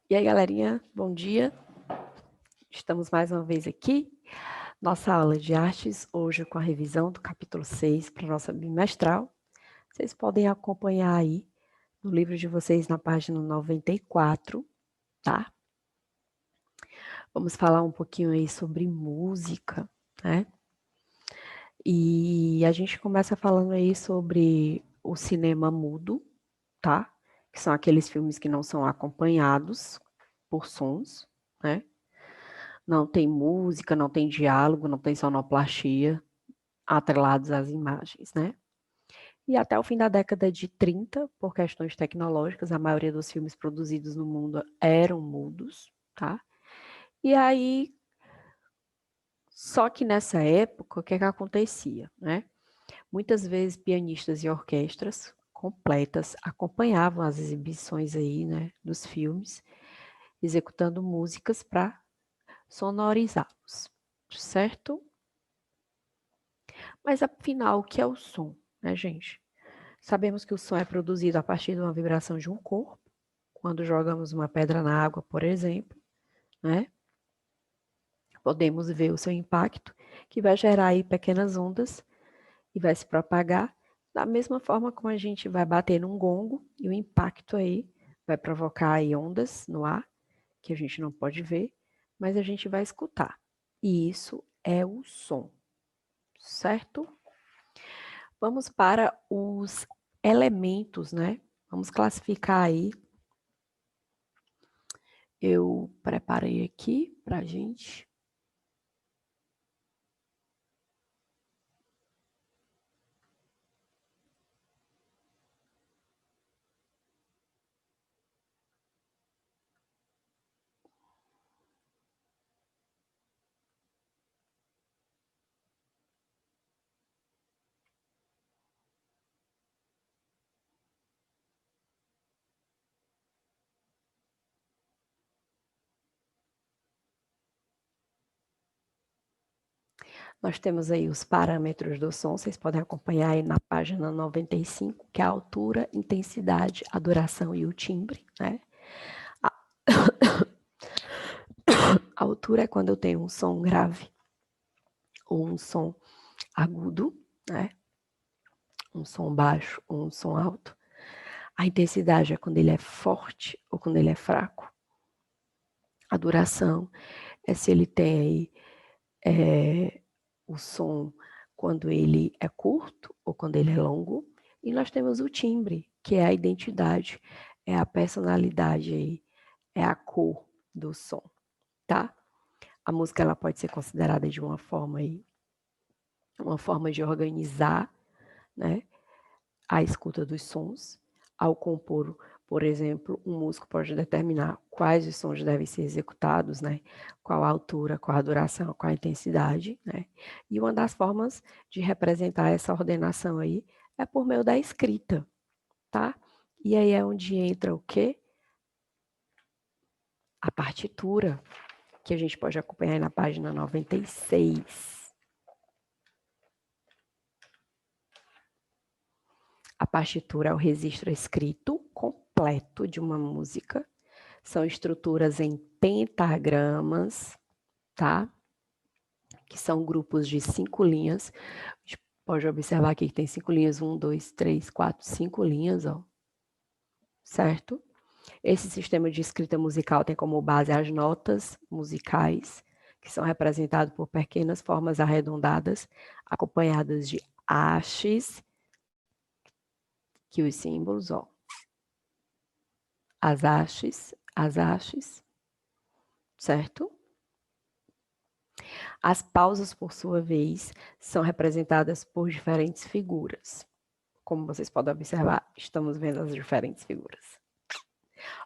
E aí, galerinha, bom dia. Estamos mais uma vez aqui. Nossa aula de artes, hoje com a revisão do capítulo 6 para a nossa bimestral. Vocês podem acompanhar aí no livro de vocês na página 94, tá? Vamos falar um pouquinho aí sobre música, né? E a gente começa falando aí sobre o cinema mudo, tá? Que são aqueles filmes que não são acompanhados por sons, né? Não tem música, não tem diálogo, não tem sonoplastia atrelados às imagens, né? E até o fim da década de 30, por questões tecnológicas, a maioria dos filmes produzidos no mundo eram mudos, tá? E aí, só que nessa época, o que é que acontecia, né? Muitas vezes pianistas e orquestras completas acompanhavam as exibições aí, né, dos filmes, executando músicas para sonorizá-los, certo? Mas afinal, o que é o som, né, gente? Sabemos que o som é produzido a partir de uma vibração de um corpo, quando jogamos uma pedra na água, por exemplo, né? Podemos ver o seu impacto, que vai gerar aí pequenas ondas e vai se propagar, da mesma forma como a gente vai bater num gongo e o impacto aí vai provocar aí ondas no ar, que a gente não pode ver, mas a gente vai escutar. E isso é o som, certo? Vamos para os elementos, né? Vamos classificar aí. Eu preparei aqui para a gente. Nós temos aí os parâmetros do som, vocês podem acompanhar aí na página 95, que é a altura, intensidade, a duração e o timbre, né? A, a altura é quando eu tenho um som grave ou um som agudo, né? Um som baixo ou um som alto. A intensidade é quando ele é forte ou quando ele é fraco. A duração é se ele tem aí o som quando ele é curto ou quando ele é longo. E nós temos o timbre, que é a identidade, é a personalidade aí, é a cor do som, tá? A música ela pode ser considerada de uma forma aí, uma forma de organizar, né, a escuta dos sons. Ao compor, por exemplo, um músico pode determinar quais os sons devem ser executados, né? Qual a altura, qual a duração, qual a intensidade, né? E uma das formas de representar essa ordenação aí é por meio da escrita, tá? E aí é onde entra o quê? A partitura, que a gente pode acompanhar aí na página 96. A partitura é o registro escrito completo de uma música. São estruturas em pentagramas, tá? Que são grupos de 5 linhas. A gente pode observar aqui que tem 5 linhas, 1, 2, 3, 4, 5 linhas, ó. Certo? Esse sistema de escrita musical tem como base as notas musicais, que são representadas por pequenas formas arredondadas, acompanhadas de hastes, que os símbolos, ó. As hastes, certo? As pausas, por sua vez, são representadas por diferentes figuras. Como vocês podem observar, estamos vendo as diferentes figuras.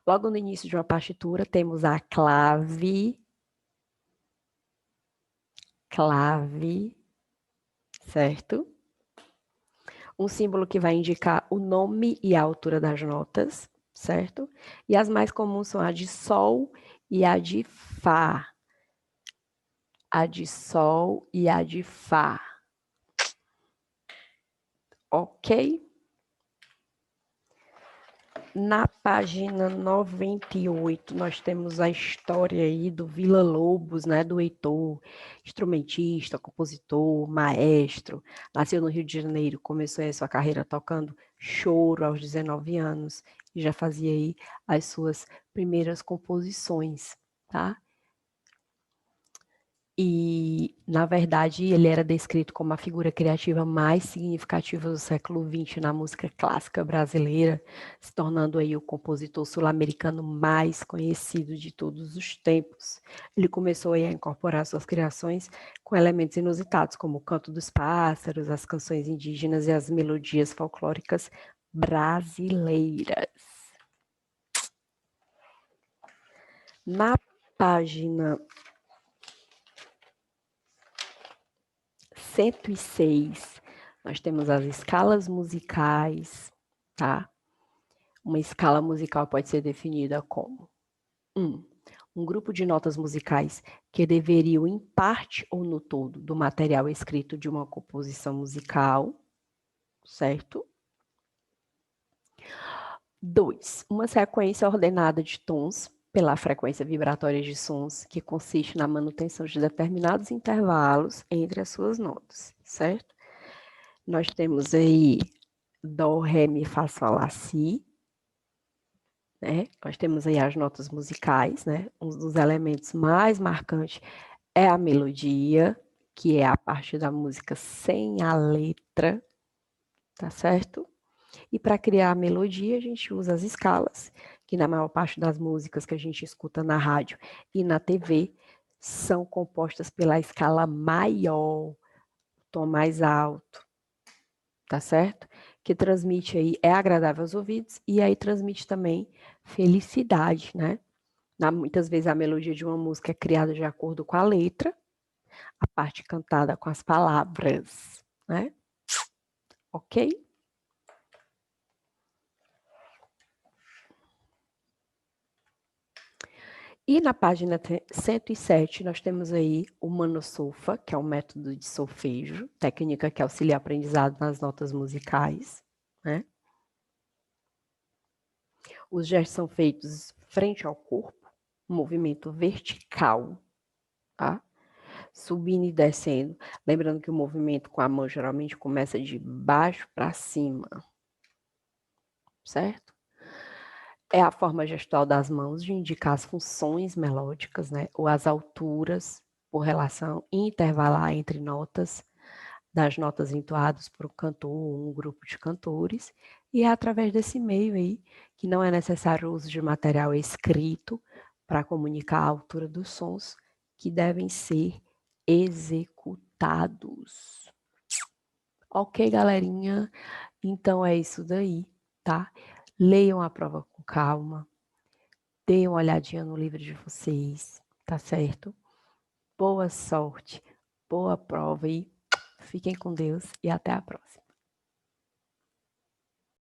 Logo no início de uma partitura, temos a clave, certo? Um símbolo que vai indicar o nome e a altura das notas, certo? E as mais comuns são a de sol e a de fá. A de sol e a de fá. Ok? Na página 98, nós temos a história aí do Villa-Lobos, né, do Heitor, instrumentista, compositor, maestro, nasceu no Rio de Janeiro, começou a sua carreira tocando choro aos 19 anos, e já fazia aí as suas primeiras composições, tá? E, na verdade, ele era descrito como a figura criativa mais significativa do século XX na música clássica brasileira, se tornando aí o compositor sul-americano mais conhecido de todos os tempos. Ele começou aí a incorporar suas criações com elementos inusitados, como o canto dos pássaros, as canções indígenas e as melodias folclóricas brasileiras. Na página 106, nós temos as escalas musicais, tá? Uma escala musical pode ser definida como um grupo de notas musicais que deveriam, em parte ou no todo, do material escrito de uma composição musical, certo? 2, uma sequência ordenada de tons pela frequência vibratória de sons, que consiste na manutenção de determinados intervalos entre as suas notas, certo? Nós temos aí Dó, Ré, Mi, Fá, Sol, Lá, Si, né? Nós temos aí as notas musicais, né? Um dos elementos mais marcantes é a melodia, que é a parte da música sem a letra, tá certo? E para criar a melodia, a gente usa as escalas, que na maior parte das músicas que a gente escuta na rádio e na TV são compostas pela escala maior, tom mais alto, tá certo? Que transmite aí, é agradável aos ouvidos e aí transmite também felicidade, né? Muitas vezes a melodia de uma música é criada de acordo com a letra, a parte cantada com as palavras, né? Ok? E na página 107, nós temos aí o manosolfa, que é um método de solfejo, técnica que auxilia o aprendizado nas notas musicais, né? Os gestos são feitos frente ao corpo, movimento vertical, tá? Subindo e descendo. Lembrando que o movimento com a mão geralmente começa de baixo para cima, certo? É a forma gestual das mãos de indicar as funções melódicas, né? Ou as alturas por relação intervalar entre notas, das notas entoadas por um cantor ou um grupo de cantores, e é através desse meio aí que não é necessário o uso de material escrito para comunicar a altura dos sons que devem ser executados. Ok, galerinha? Então é isso daí, tá? Leiam a prova com calma, deem uma olhadinha no livro de vocês, tá certo? Boa sorte, boa prova e fiquem com Deus e até a próxima.